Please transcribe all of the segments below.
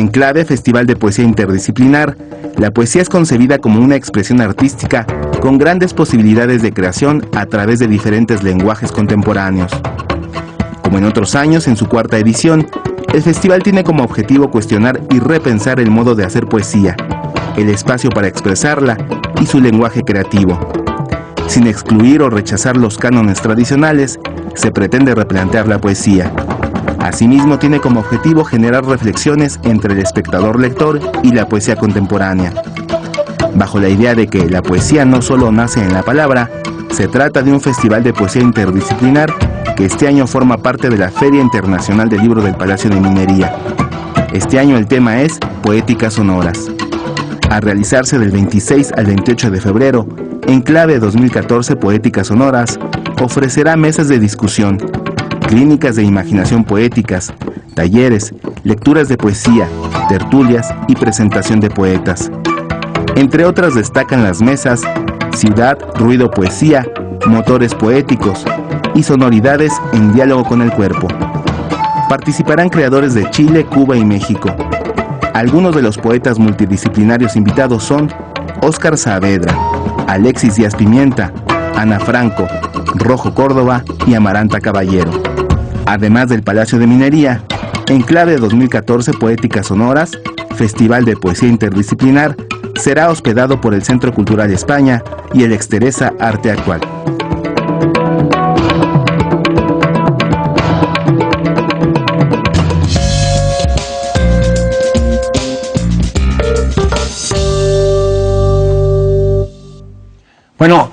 Enclave Festival de Poesía Interdisciplinar, la poesía es concebida como una expresión artística con grandes posibilidades de creación a través de diferentes lenguajes contemporáneos. Como en otros años, en su cuarta edición, el festival tiene como objetivo cuestionar y repensar el modo de hacer poesía, el espacio para expresarla y su lenguaje creativo. Sin excluir o rechazar los cánones tradicionales, se pretende replantear la poesía. Asimismo, tiene como objetivo generar reflexiones entre el espectador lector y la poesía contemporánea. Bajo la idea de que la poesía no solo nace en la palabra, se trata de un festival de poesía interdisciplinar que este año forma parte de la Feria Internacional del Libro del Palacio de Minería. Este año el tema es Poéticas Sonoras. A realizarse del 26 al 28 de febrero, Enclave 2014 Poéticas Sonoras ofrecerá mesas de discusión, clínicas de imaginación poéticas, talleres, lecturas de poesía, tertulias y presentación de poetas. Entre otras destacan las mesas Ciudad, Ruido, Poesía, Motores Poéticos y Sonoridades en Diálogo con el Cuerpo. Participarán creadores de Chile, Cuba y México. Algunos de los poetas multidisciplinarios invitados son Óscar Saavedra, Alexis Díaz Pimienta, Ana Franco, Rojo Córdoba y Amaranta Caballero. Además del Palacio de Minería, Enclave 2014 Poéticas Sonoras, Festival de Poesía Interdisciplinar, será hospedado por el Centro Cultural España y el Exteresa Arte Actual. Bueno,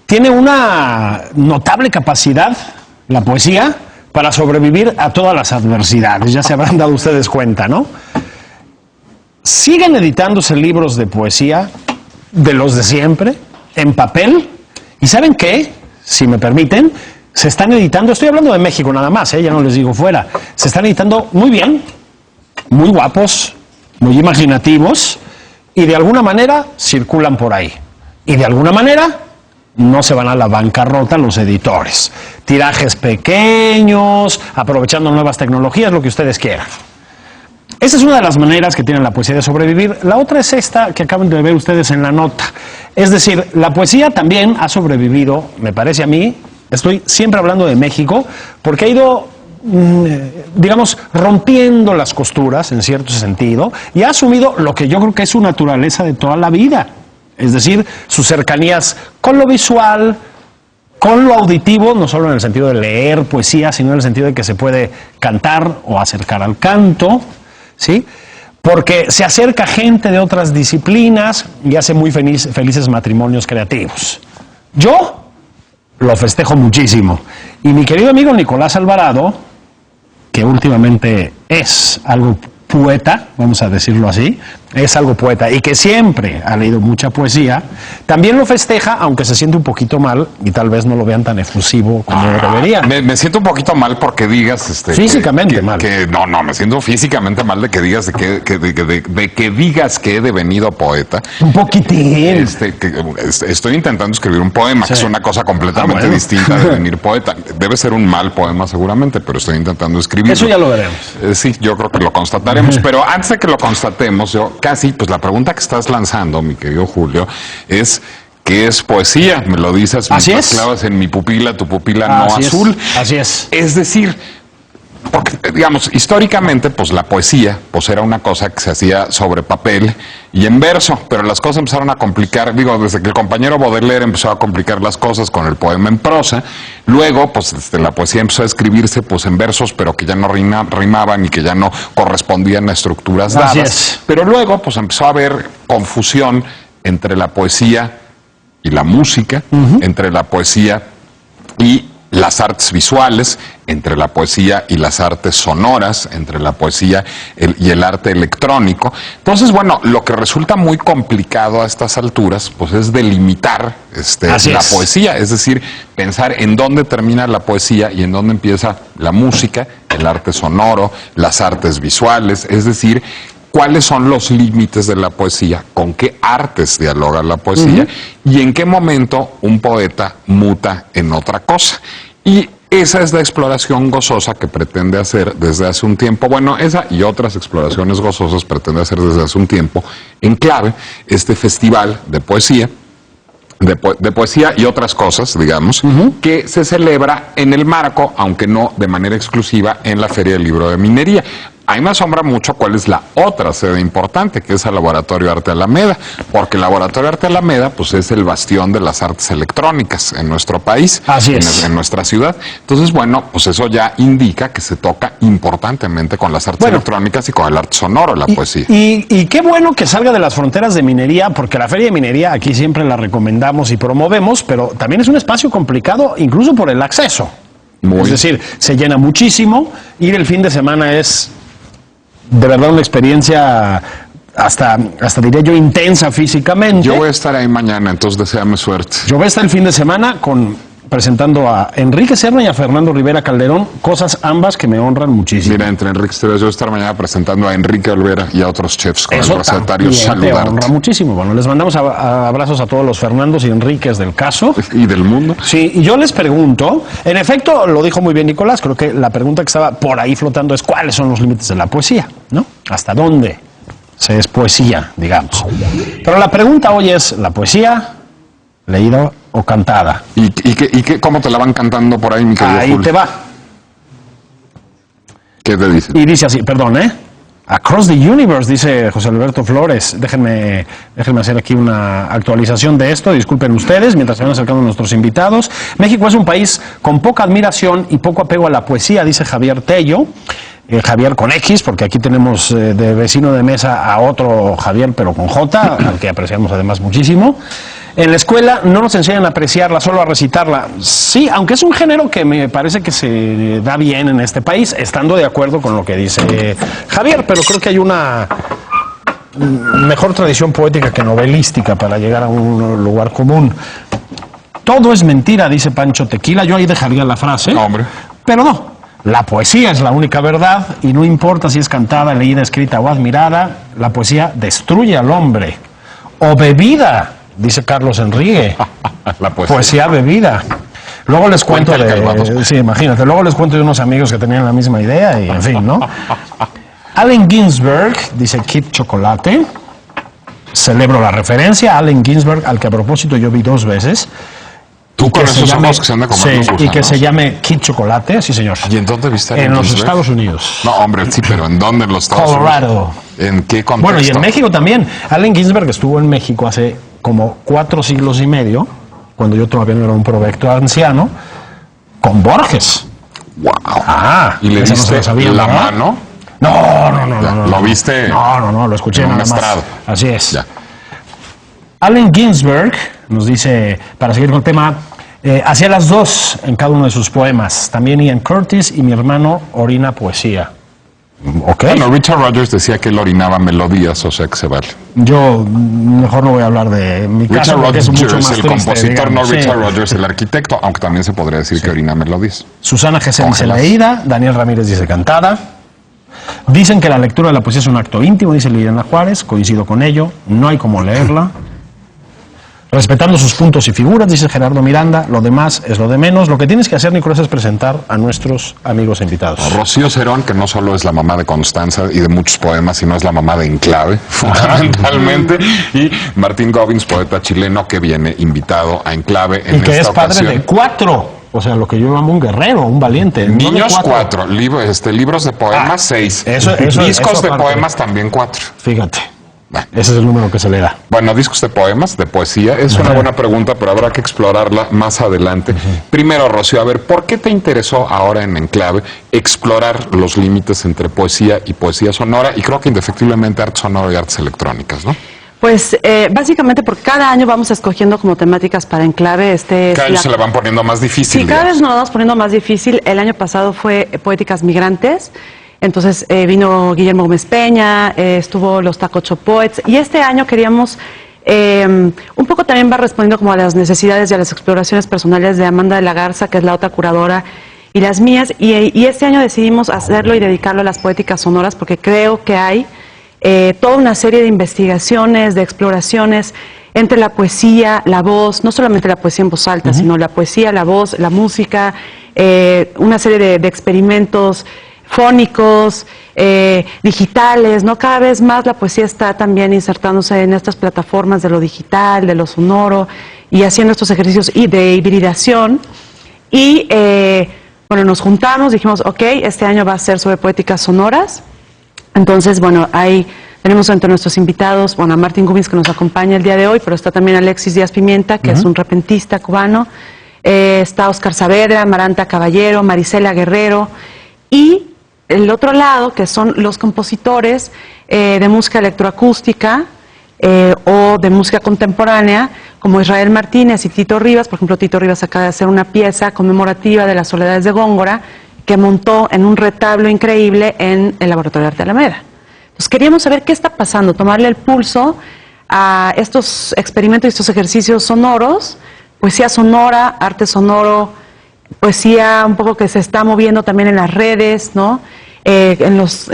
tiene una notable capacidad, la poesía, para sobrevivir a todas las adversidades. Ya se habrán dado ustedes cuenta, ¿no? Siguen editándose libros de poesía, de los de siempre, en papel. ¿Y saben qué? Si me permiten, se están editando, estoy hablando de México nada más, ya no les digo fuera. Se están editando muy bien, muy guapos, muy imaginativos, y de alguna manera circulan por ahí. Y de alguna manera no se van a la bancarrota los editores. Tirajes pequeños, aprovechando nuevas tecnologías, lo que ustedes quieran. Esa es una de las maneras que tiene la poesía de sobrevivir. La otra es esta que acaban de ver ustedes en la nota. Es decir, la poesía también ha sobrevivido, me parece a mí, estoy siempre hablando de México, porque ha ido, digamos, rompiendo las costuras en cierto sentido y ha asumido lo que yo creo que es su naturaleza de toda la vida. Es decir, sus cercanías con lo visual, con lo auditivo, no solo en el sentido de leer poesía, sino en el sentido de que se puede cantar o acercar al canto, ¿sí? Porque se acerca gente de otras disciplinas y hace muy felices matrimonios creativos. Yo lo festejo muchísimo. Y mi querido amigo Nicolás Alvarado, que últimamente es algo poeta, vamos a decirlo así, es algo poeta y que siempre ha leído mucha poesía, también lo festeja, aunque se siente un poquito mal y tal vez no lo vean tan efusivo como debería. Me siento un poquito mal porque digas... físicamente mal. No, me siento físicamente mal de que digas de que digas que he devenido poeta. Un poquitín. Estoy intentando escribir un poema, que es una cosa completamente distinta de devenir poeta. Debe ser un mal poema seguramente, pero estoy intentando escribirlo. Eso ya lo veremos. Sí, yo creo que lo constataremos, pero antes de que lo constatemos, yo casi, pues la pregunta que estás lanzando, mi querido Julio, es ¿qué es poesía? Me lo dices mientras clavas en mi pupila, tu pupila no azul. Así es. Es decir, porque, digamos, históricamente, pues la poesía, pues era una cosa que se hacía sobre papel y en verso, pero las cosas empezaron a complicar, desde que el compañero Baudelaire empezó a complicar las cosas con el poema en prosa, luego, pues la poesía empezó a escribirse, pues en versos, pero que ya no rimaban y que ya no correspondían a estructuras dadas. Así es. Pero luego, pues empezó a haber confusión entre la poesía y la música, entre la poesía y las artes visuales, entre la poesía y las artes sonoras, entre la poesía y el arte electrónico. Entonces, bueno, lo que resulta muy complicado a estas alturas, pues es delimitar la poesía, es decir, pensar en dónde termina la poesía y en dónde empieza la música, el arte sonoro, las artes visuales, es decir, cuáles son los límites de la poesía, con qué artes dialoga la poesía y en qué momento un poeta muta en otra cosa. Y esa es la exploración gozosa que pretende hacer desde hace un tiempo. Bueno, esa y otras exploraciones gozosas pretende hacer desde hace un tiempo Enclave, este festival de poesía, de poesía y otras cosas, digamos, que se celebra en el marco, aunque no de manera exclusiva, en la Feria del Libro de Minería. A mí me asombra mucho cuál es la otra sede importante, que es el Laboratorio Arte Alameda, porque el Laboratorio Arte Alameda pues es el bastión de las artes electrónicas en nuestro país, Así es. en nuestra ciudad. Entonces, bueno, pues eso ya indica que se toca importantemente con las artes electrónicas y con el arte sonoro, la poesía. Y qué bueno que salga de las fronteras de minería, porque la Feria de Minería aquí siempre la recomendamos y promovemos, pero también es un espacio complicado incluso por el acceso. Es decir, se llena muchísimo, ir el fin de semana es de verdad una experiencia hasta diría yo intensa físicamente. Yo voy a estar ahí mañana, entonces deséame suerte. Yo voy a estar el fin de semana presentando a Enrique Serna y a Fernando Rivera Calderón, cosas ambas que me honran muchísimo. Mira, entre Enrique Esteves, yo voy a estar mañana presentando a Enrique Olvera y a otros chefs con Eso el recetario también te Saludarte. honra muchísimo. Bueno, les mandamos abrazos a todos los Fernandos y Enriques del caso. Y del mundo. Sí, y yo les pregunto, en efecto, lo dijo muy bien Nicolás, creo que la pregunta que estaba por ahí flotando es ¿cuáles son los límites de la poesía? ¿No? ¿Hasta dónde se es poesía, digamos? Pero la pregunta hoy es, ¿la poesía leída o cantada? ¿Y cómo te la van cantando por ahí, mi querido Ahí Julio? te va. ¿Qué te dicen? Y dice así, perdón, Across the Universe, dice José Alberto Flores. Déjenme hacer aquí una actualización de esto, disculpen ustedes, mientras se van acercando nuestros invitados. México es un país con poca admiración y poco apego a la poesía, dice Javier Tello. Javier con X, porque aquí tenemos de vecino de mesa a otro Javier, pero con J, al que apreciamos además muchísimo. En la escuela no nos enseñan a apreciarla, solo a recitarla. Sí, aunque es un género que me parece que se da bien en este país, estando de acuerdo con lo que dice Javier, pero creo que hay una mejor tradición poética que novelística para llegar a un lugar común. Todo es mentira, dice Pancho Tequila. Yo ahí dejaría la frase. No, hombre. Pero no. La poesía es la única verdad y no importa si es cantada, leída, escrita o admirada, la poesía destruye al hombre. O bebida, dice Carlos Enrique. La poesía. Poesía bebida. Luego les cuento Cuenta el Calvados, pues. sí, imagínate, luego les cuento de unos amigos que tenían la misma idea y en fin, ¿no? Allen Ginsberg, dice Kid Chocolate. Celebro la referencia a Allen Ginsberg, al que a propósito yo vi 2 veces. Tú con esos ojos que se han de comer los y gusanos. que se llame Kid Chocolate, sí señor. ¿Y en dónde viste a En Allen los Ginsberg? Estados Unidos. No, hombre, sí, pero ¿en dónde en los Estados Colorado. Unidos? ¿En qué contexto? Bueno, y en México también. Allen Ginsberg estuvo en México hace como 4 siglos y medio, cuando yo todavía no era un provecto anciano, con Borges. ¡Wow! Ah, ¿Y le ese no se diste lo sabía, la ¿no? mano? No. ¿Lo viste? No, lo escuché en un nada más. estrado? Así es. Ya. Allen Ginsberg nos dice, para seguir con el tema, hacía las 2 en cada uno de sus poemas. También Ian Curtis y mi hermano orina poesía. Ok. Bueno, Richard Rogers decía que él orinaba melodías, o sea que se vale. Yo mejor no voy a hablar de mi caso. Richard porque es mucho Rogers, más el triste, compositor, digamos. no Richard Sí. Rogers, el arquitecto, aunque también se podría decir que orina melodías. Susana Gesell dice Congeladas. leída, Daniel Ramírez dice cantada. Dicen que la lectura de la poesía es un acto íntimo, dice Liliana Juárez, coincido con ello, no hay como leerla. Respetando sus puntos y figuras, dice Gerardo Miranda, lo demás es lo de menos. Lo que tienes que hacer, Nicolás, es presentar a nuestros amigos invitados. Rocío Cerón, que no solo es la mamá de Constanza y de muchos poemas, sino es la mamá de Enclave, fundamentalmente. Y Martín Gobbins, poeta chileno, que viene invitado a Enclave en Y que esta es padre ocasión. de 4, o sea, lo que yo llamo un guerrero, un valiente. no de Niños 4. 4, libros de poemas 6, eso discos de aparte. poemas también 4. Fíjate, Bueno. ese es el número que se le da. Bueno, discos de poemas, de poesía, es una buena pregunta, pero habrá que explorarla más adelante. Primero, Rocío, a ver, ¿por qué te interesó ahora en Enclave explorar los límites entre poesía y poesía sonora? Y creo que indefectiblemente arte sonoro y artes electrónicas, ¿no? Pues básicamente porque cada año vamos escogiendo como temáticas para Enclave. Cada año se la van poniendo más difícil. Sí, cada digamos. vez nos vamos poniendo más difícil. El año pasado fue Poéticas Migrantes. Entonces vino Guillermo Gómez Peña, estuvo los Tacocho Poets. Y este año queríamos, un poco también va respondiendo como a las necesidades y a las exploraciones personales de Amanda de la Garza, que es la otra curadora, y las mías. Y este año decidimos hacerlo y dedicarlo a las poéticas sonoras porque creo que hay toda una serie de investigaciones, de exploraciones entre la poesía, la voz, no solamente la poesía en voz alta, sino la poesía, la voz, la música, una serie de experimentos fónicos, digitales, ¿no? Cada vez más la poesía está también insertándose en estas plataformas de lo digital, de lo sonoro, y haciendo estos ejercicios de hibridación. Y bueno, nos juntamos, dijimos, ok, este año va a ser sobre poéticas sonoras. Entonces, bueno, tenemos entre nuestros invitados, bueno, a Martín Gubins, que nos acompaña el día de hoy, pero está también Alexis Díaz Pimienta, que es un repentista cubano. Está Oscar Saavedra, Maranta Caballero, Marisela Guerrero, y el otro lado, que son los compositores de música electroacústica o de música contemporánea, como Israel Martínez y Tito Rivas. Por ejemplo, Tito Rivas acaba de hacer una pieza conmemorativa de las Soledades de Góngora, que montó en un retablo increíble en el Laboratorio de Arte de Alameda. Entonces queríamos saber qué está pasando, tomarle el pulso a estos experimentos y estos ejercicios sonoros, poesía sonora, arte sonoro, poesía un poco que se está moviendo también en las redes, ¿no? En los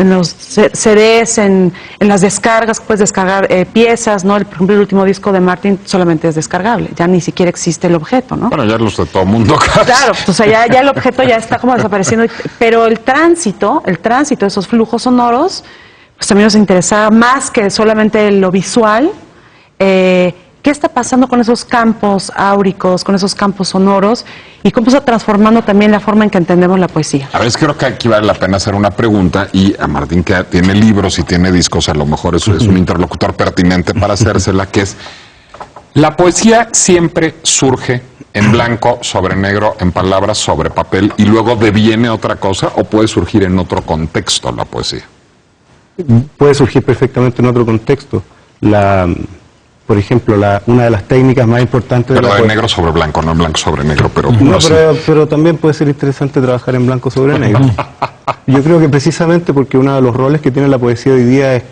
CDs, en las descargas, puedes descargar piezas, ¿no? Por ejemplo, el último disco de Martin solamente es descargable, ya ni siquiera existe el objeto, ¿no? Bueno, ya los de todo mundo. Claro, o sea, ya el objeto ya está como desapareciendo, pero el tránsito de esos flujos sonoros, pues también nos interesaba más que solamente lo visual. ¿Qué está pasando con esos campos áuricos, con esos campos sonoros? Y cómo está transformando también la forma en que entendemos la poesía. A veces creo que aquí vale la pena hacer una pregunta, y a Martín, que tiene libros y tiene discos, a lo mejor eso es un interlocutor pertinente para hacérsela, que es: la poesía siempre surge en blanco sobre negro, en palabras sobre papel, y luego deviene otra cosa, o puede surgir en otro contexto la poesía. Puede surgir perfectamente en otro contexto. Por ejemplo, una de las técnicas más importantes pero de negro sobre blanco, no en blanco sobre negro, pero... No, pero también puede ser interesante trabajar en blanco sobre negro. Yo creo que precisamente porque uno de los roles que tiene la poesía hoy día es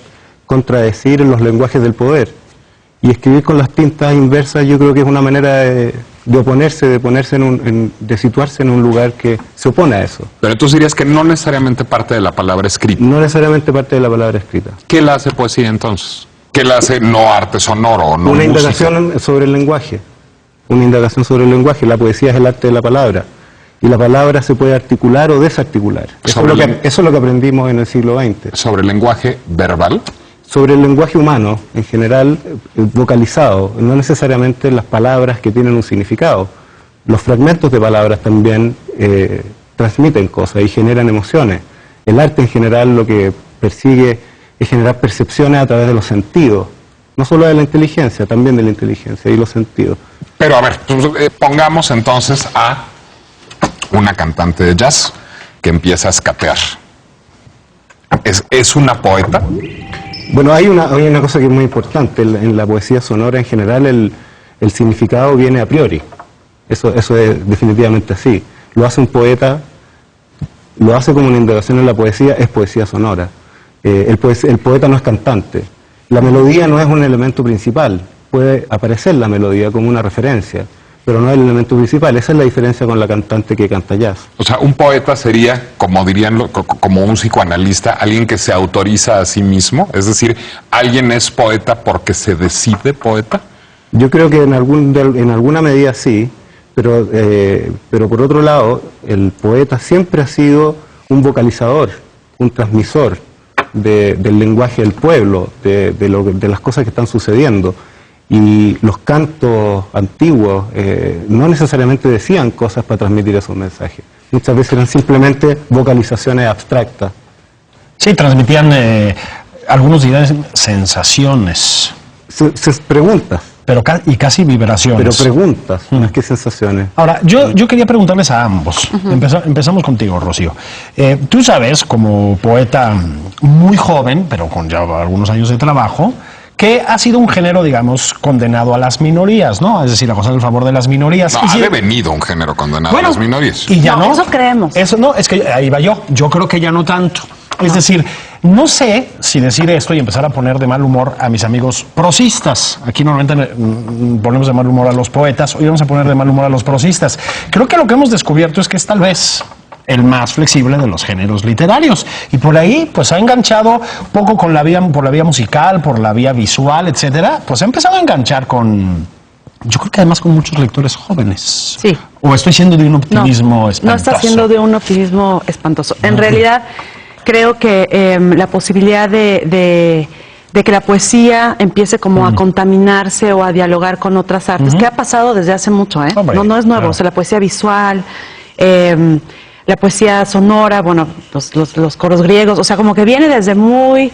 contradecir los lenguajes del poder. Y escribir con las tintas inversas yo creo que es una manera de oponerse, de situarse en un lugar que se opone a eso. Pero entonces dirías que no necesariamente parte de la palabra escrita. No necesariamente parte de la palabra escrita. ¿Qué la hace poesía entonces? ¿Qué la hace no arte sonoro, no una música? Indagación sobre el lenguaje. Una indagación sobre el lenguaje. La poesía es el arte de la palabra. Y la palabra se puede articular o desarticular. Eso es lo que aprendimos en el siglo XX. ¿Sobre el lenguaje verbal? Sobre el lenguaje humano, en general, vocalizado. No necesariamente las palabras que tienen un significado. Los fragmentos de palabras también transmiten cosas y generan emociones. El arte en general lo que persigue es generar percepciones a través de los sentidos, no solo de la inteligencia, también de la inteligencia y los sentidos. Pero a ver, pongamos entonces a una cantante de jazz que empieza a escatear. ¿Es una poeta? Bueno, hay una cosa que es muy importante. En la poesía sonora en general el significado viene a priori. Eso es definitivamente así. Lo hace un poeta, lo hace como una indagación en la poesía, es poesía sonora. El poeta no es cantante. La melodía no es un elemento principal. Puede aparecer la melodía como una referencia, pero no es el elemento principal. Esa es la diferencia con la cantante que canta jazz. O sea, un poeta sería, como dirían, como un psicoanalista, alguien que se autoriza a sí mismo. Es decir, ¿alguien es poeta porque se decide poeta? Yo creo que en alguna medida sí, pero por otro lado, el poeta siempre ha sido un vocalizador, un transmisor del lenguaje del pueblo, de las cosas que están sucediendo. Y los cantos antiguos no necesariamente decían cosas para transmitir esos mensajes. Muchas veces eran simplemente vocalizaciones abstractas. Sí, transmitían, algunos dirían, sensaciones. Preguntas. Y casi vibraciones. Pero preguntas, más que sensaciones. Ahora, yo quería preguntarles a ambos. Empezamos contigo, Rocío. Tú sabes, como poeta muy joven, pero con ya algunos años de trabajo, que ha sido un género, digamos, condenado a las minorías, ¿no? Es decir, a gozar el favor de las minorías. No, ha devenido un género condenado a las minorías. Y ya no. Eso creemos. Eso no, es que ahí va yo. Yo creo que ya no tanto. Es decir, no sé si decir esto y empezar a poner de mal humor a mis amigos prosistas. Aquí normalmente ponemos de mal humor a los poetas, hoy vamos a poner de mal humor a los prosistas. Creo que lo que hemos descubierto es que es tal vez el más flexible de los géneros literarios. Y por ahí, pues ha enganchado poco con por la vía musical, por la vía visual, etcétera. Pues ha empezado a enganchar con yo creo que además con muchos lectores jóvenes. Sí. O estoy siendo de un optimismo espantoso. No está siendo de un optimismo espantoso. En realidad, creo que la posibilidad de que la poesía empiece como a contaminarse o a dialogar con otras artes, que ha pasado desde hace mucho, ¿eh? Hombre, No es nuevo. claro. O sea, la poesía visual, la poesía sonora, bueno, los coros griegos, o sea, como que viene desde muy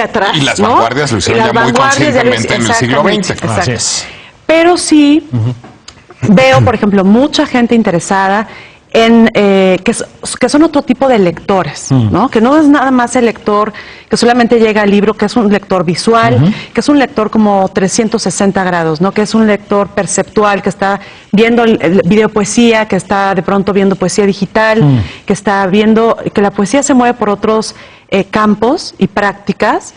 atrás. Y las ¿no? vanguardias lo hicieron Y ya las muy vanguardias ya lo conscientemente en el siglo exactamente, XX. exacto. Así es. Pero sí veo, por ejemplo, mucha gente interesada en que son otro tipo de lectores, ¿no? Que no es nada más el lector que solamente llega al libro, que es un lector visual, que es un lector como 360 grados, ¿no? Que es un lector perceptual, que está viendo el videopoesía, que está de pronto viendo poesía digital, que está viendo que la poesía se mueve por otros campos y prácticas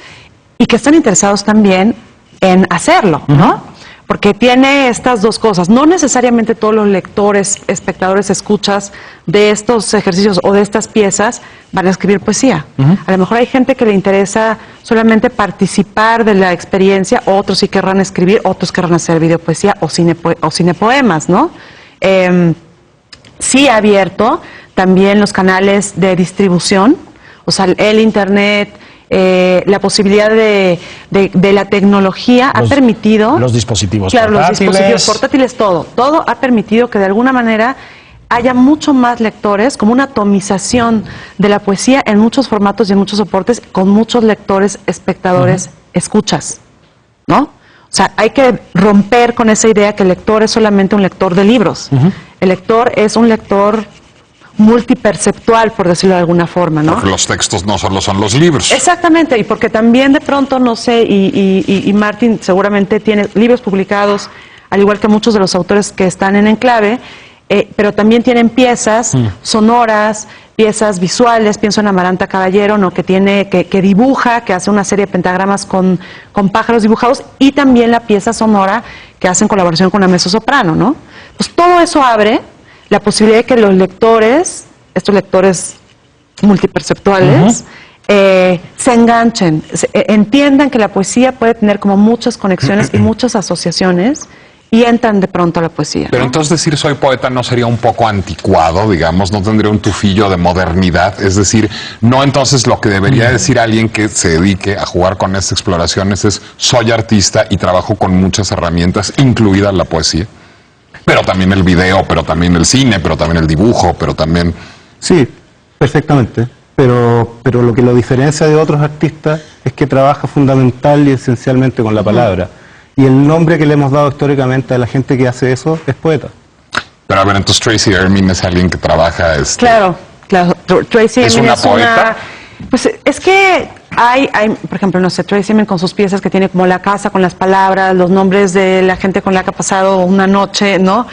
y que están interesados también en hacerlo, ¿no? Porque tiene estas dos cosas. No necesariamente todos los lectores, espectadores, escuchas de estos ejercicios o de estas piezas van a escribir poesía. A lo mejor hay gente que le interesa solamente participar de la experiencia, otros sí querrán escribir, otros querrán hacer videopoesía o cinepoemas, ¿no? Sí ha abierto también los canales de distribución, o sea, el Internet, la posibilidad de la tecnología ha permitido... Los dispositivos claro, portátiles. los dispositivos portátiles, todo ha permitido que de alguna manera haya mucho más lectores, como una atomización de la poesía en muchos formatos y en muchos soportes, con muchos lectores, espectadores, escuchas, ¿no? O sea, hay que romper con esa idea que el lector es solamente un lector de libros. El lector es un lector multiperceptual, por decirlo de alguna forma, ¿no? Porque los textos no solo son los libros. Exactamente, y porque también de pronto, no sé, y Martín seguramente tiene libros publicados, al igual que muchos de los autores que están en Enclave, pero también tienen piezas sonoras, piezas visuales. Pienso en Amaranta Caballero, ¿no? que dibuja, que hace una serie de pentagramas con pájaros dibujados, y también la pieza sonora que hace en colaboración con una mezzosoprano, ¿no? Pues todo eso abre la posibilidad de que los lectores, estos lectores multiperceptuales, se enganchen, entiendan que la poesía puede tener como muchas conexiones y muchas asociaciones, y entran de pronto a la poesía, Pero ¿no? entonces decir soy poeta no sería un poco anticuado, digamos, no tendría un tufillo de modernidad. Es decir, no entonces lo que debería decir alguien que se dedique a jugar con estas exploraciones es soy artista y trabajo con muchas herramientas, incluida la poesía. Pero también el video, pero también el cine, pero también el dibujo, pero también... Sí, perfectamente. Pero lo que lo diferencia de otros artistas es que trabaja fundamental y esencialmente con la palabra. Y el nombre que le hemos dado históricamente a la gente que hace eso es poeta. Pero a ver, entonces Tracy Emin es alguien que trabaja... Claro. Tracy ¿Es Emin una poeta? Pues es que hay, por ejemplo, no sé, Tracy Emin con sus piezas que tiene como la casa con las palabras, los nombres de la gente con la que ha pasado una noche, ¿no?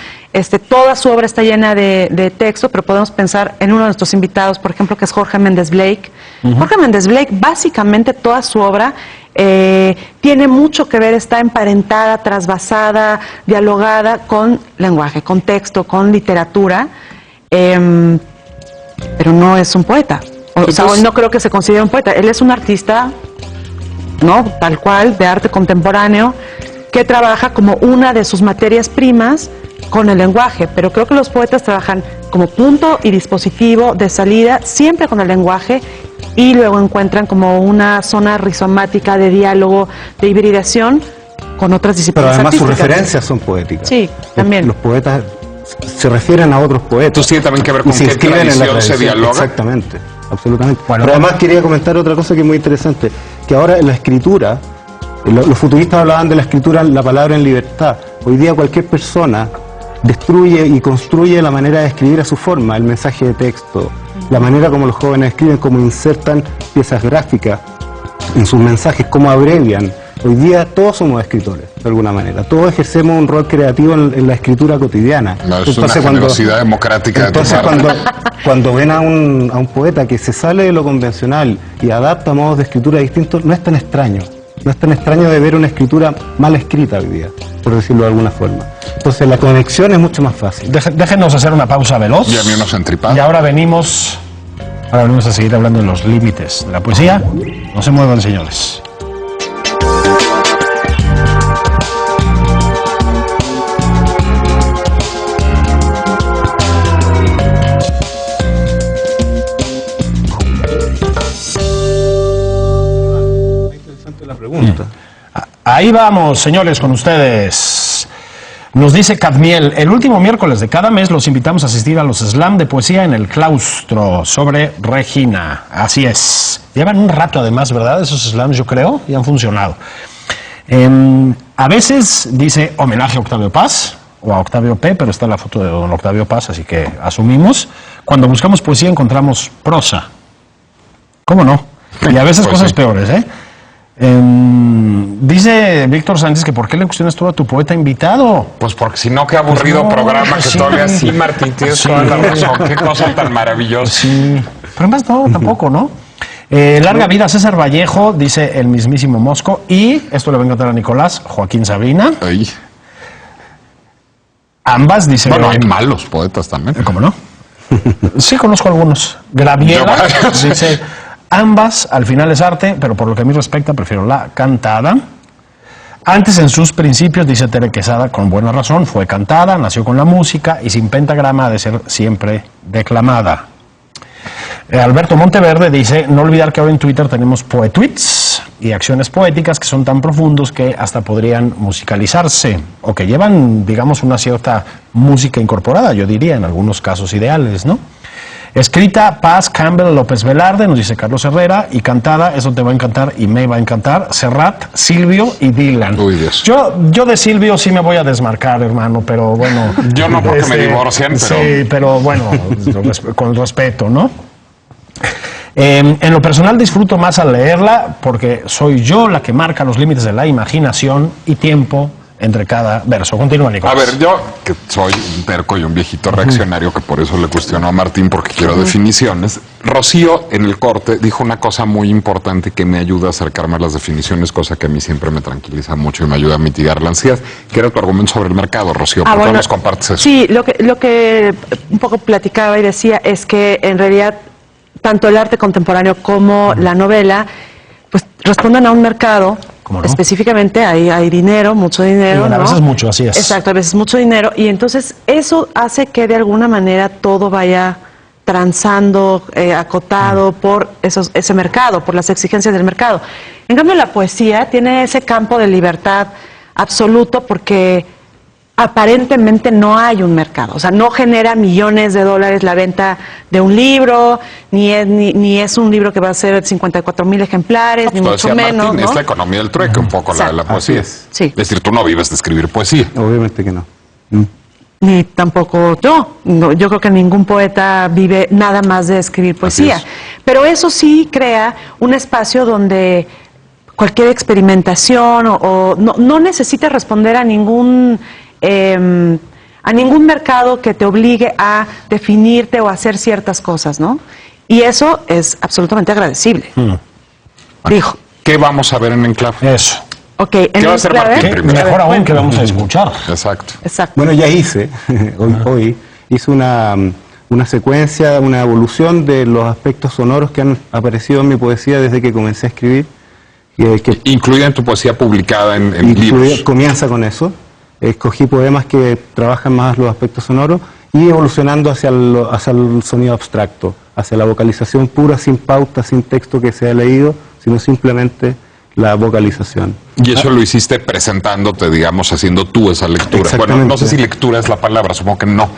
Toda su obra está llena de texto, pero podemos pensar en uno de nuestros invitados, por ejemplo, que es Jorge Méndez Blake. Jorge Méndez Blake, básicamente toda su obra tiene mucho que ver, está emparentada, trasvasada, dialogada con lenguaje, con texto, con literatura, pero no es un poeta. O sea, no creo que se considere un poeta. Él es un artista, ¿no? Tal cual, de arte contemporáneo, que trabaja como una de sus materias primas con el lenguaje. Pero creo que los poetas trabajan como punto y dispositivo de salida, siempre con el lenguaje, y luego encuentran como una zona rizomática de diálogo, de hibridación con otras Pero disciplinas además sus artísticas. referencias son poéticas. Sí, también. Los poetas se refieren a otros poetas. Entonces tiene también que ver con Y se qué inscriben en la tradición se tradición. dialoga. Exactamente, absolutamente. Bueno, Pero además quería comentar otra cosa que es muy interesante, que ahora en la escritura, los futuristas hablaban de la escritura, la palabra en libertad. Hoy día cualquier persona destruye y construye la manera de escribir a su forma, el mensaje de texto, la manera como los jóvenes escriben, cómo insertan piezas gráficas en sus mensajes, cómo abrevian. Hoy día todos somos escritores, de alguna manera. Todos ejercemos un rol creativo en la escritura cotidiana. No, es una generosidad democrática de tu Entonces parte. cuando ven a un poeta que se sale de lo convencional y adapta modos de escritura distintos, no es tan extraño. No es tan extraño de ver una escritura mal escrita hoy día, por decirlo de alguna forma. Entonces la conexión es mucho más fácil. Déjenos hacer una pausa veloz. Y a mí unos entripados. Y ahora venimos a seguir hablando de los límites de la poesía. No se muevan, señores. Ahí vamos, señores, con ustedes. Nos dice Cadmiel, el último miércoles de cada mes los invitamos a asistir a los slam de poesía en el claustro sobre Regina. Así es. Llevan un rato además, ¿verdad? Esos slams, yo creo, y han funcionado. A veces dice homenaje a Octavio Paz o a Octavio P., pero está la foto de don Octavio Paz, así que asumimos. Cuando buscamos poesía encontramos prosa. ¿Cómo no? Y a veces Pues cosas sí. peores, ¿eh? Dice Víctor Sánchez que ¿por qué le cuestionas tú a tu poeta invitado? Pues porque si no, qué aburrido Pues no, programa que sí. todavía así, Martín, tienes toda la razón. Qué cosa tan maravillosa. Sí, pero además no, tampoco, ¿no? Larga vida César Vallejo, dice el mismísimo Mosco, y esto le va a encantar a Nicolás, Joaquín Sabina. Ay. Ambas, dice... Bueno, hay malos poetas también. ¿Cómo no? Sí, conozco algunos. Graviera, Yo- dice, ambas, al final es arte, pero por lo que a mí respecta, prefiero la cantada. Antes, en sus principios, dice Tere Quesada, con buena razón, fue cantada, nació con la música y sin pentagrama ha de ser siempre declamada. Alberto Monteverde dice, no olvidar que ahora en Twitter tenemos poetweets y acciones poéticas que son tan profundos que hasta podrían musicalizarse o que llevan, digamos, una cierta música incorporada, yo diría, en algunos casos ideales, ¿no? Escrita Paz Campbell López Velarde, nos dice Carlos Herrera, y cantada, eso te va a encantar y me va a encantar, Serrat, Silvio y Dylan. Uy, Dios. Yo de Silvio sí me voy a desmarcar, hermano, pero bueno. Yo no, porque me divorcian, pero... Sí, pero bueno, con respeto, ¿no? En lo personal disfruto más al leerla porque soy yo la que marca los límites de la imaginación y tiempo entre cada verso. Continúa, Nicolás. A ver, yo que soy un terco y un viejito reaccionario, que por eso le cuestiono a Martín porque quiero definiciones. Rocío en el corte dijo una cosa muy importante que me ayuda a acercarme a las definiciones, cosa que a mí siempre me tranquiliza mucho y me ayuda a mitigar la ansiedad, que era tu argumento sobre el mercado, Rocío. ¿Por qué nos compartes eso? Sí, lo que un poco platicaba y decía es que en realidad tanto el arte contemporáneo como la novela pues responden a un mercado. ¿Cómo no? Específicamente hay dinero, mucho dinero. Y a ¿no? veces mucho, así es. Exacto, a veces mucho dinero. Y entonces eso hace que de alguna manera todo vaya transando, acotado por ese mercado, por las exigencias del mercado. En cambio, la poesía tiene ese campo de libertad absoluto porque aparentemente no hay un mercado, o sea, no genera millones de dólares la venta de un libro, ni es un libro que va a ser 54,000 ejemplares, ni Lo mucho decía menos, Martín, ¿no? es la economía del trueque, un poco la de la Exacto. poesía. Así es. Sí. Es decir, tú no vives de escribir poesía. Obviamente que no. Ni tampoco yo. No, yo creo que ningún poeta vive nada más de escribir poesía. es. Pero eso sí crea un espacio donde cualquier experimentación o no necesita responder a ningún mercado que te obligue a definirte o a hacer ciertas cosas, ¿no? Y eso es absolutamente agradecible. Dijo. ¿Qué vamos a ver en Enclave? Eso. Ok, en ¿Qué va a hacer Enclave- Martín primero? Mejor aún que vamos a escuchar. Exacto. Exacto. Bueno, ya hice, hoy hice una secuencia, una evolución de los aspectos sonoros que han aparecido en mi poesía desde que comencé a escribir. Que Incluida en tu poesía publicada en libros. comienza con eso. Escogí poemas que trabajan más los aspectos sonoros y evolucionando hacia el sonido abstracto, hacia la vocalización pura, sin pauta, sin texto que se ha leído, sino simplemente la vocalización. Y eso lo hiciste presentándote, digamos, haciendo tú esa lectura. Bueno, Exactamente. no sé si lectura es la palabra, supongo que no.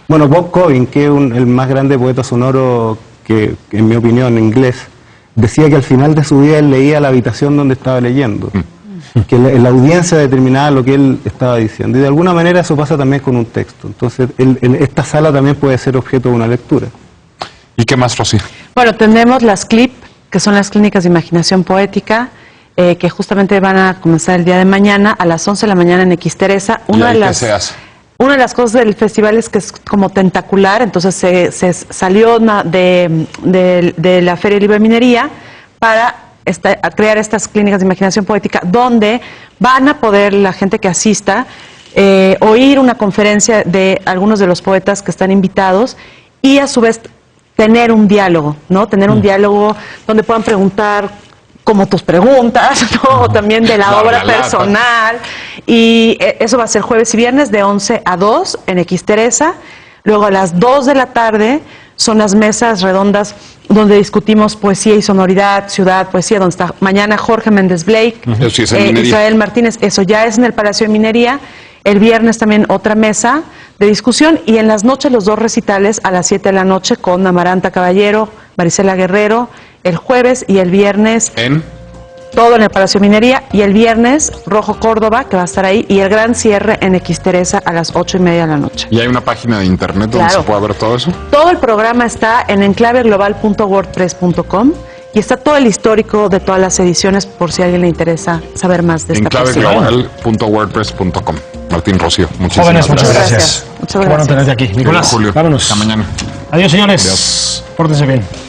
Bueno, Bob Covin, que es el más grande poeta sonoro que, en mi opinión, en inglés, decía que al final de su vida él leía la habitación donde estaba leyendo, que la audiencia determinaba lo que él estaba diciendo. Y de alguna manera eso pasa también con un texto. Entonces, esta sala también puede ser objeto de una lectura. ¿Y qué más, Rocío? Bueno, tenemos las CLIP, que son las clínicas de imaginación poética, que justamente van a comenzar el día de mañana a las 11 de la mañana en Xteresa. ¿Y ahí qué se hace? Una de las cosas del festival es que es como tentacular, entonces se salió de la Feria Libre de Minería para a crear estas clínicas de imaginación poética donde van a poder la gente que asista oír una conferencia de algunos de los poetas que están invitados y a su vez tener un diálogo, ¿no? Tener un diálogo donde puedan preguntar como tus preguntas, ¿no? O también de la Dar obra la lata. personal. Y eso va a ser jueves y viernes de 11 a 2 en Xteresa. Luego a las 2 de la tarde son las mesas redondas donde discutimos poesía y sonoridad, ciudad, poesía, donde está mañana Jorge Méndez Blake, Eso sí es en Minería. Israel Martínez, eso ya es en el Palacio de Minería. El viernes también otra mesa de discusión y en las noches los 2 recitales a las 7 de la noche con Amaranta Caballero, Marisela Guerrero, el jueves y el viernes. Todo en el Palacio de Minería y el viernes Rojo Córdoba, que va a estar ahí, y el gran cierre en X Teresa a las 8:30 de la noche. ¿Y hay una página de internet donde Claro. se pueda ver todo eso? Todo el programa está en enclaveglobal.wordpress.com y está todo el histórico de todas las ediciones por si a alguien le interesa saber más de esta poesía. Enclaveglobal.wordpress.com. Martín Rocío, muchísimas Jóvenes, muchas gracias. gracias. Muchas Qué bueno gracias. tenerte aquí. Nicolás, Julio, vámonos. hasta mañana. Adiós, señores. Adiós. Pórtense bien.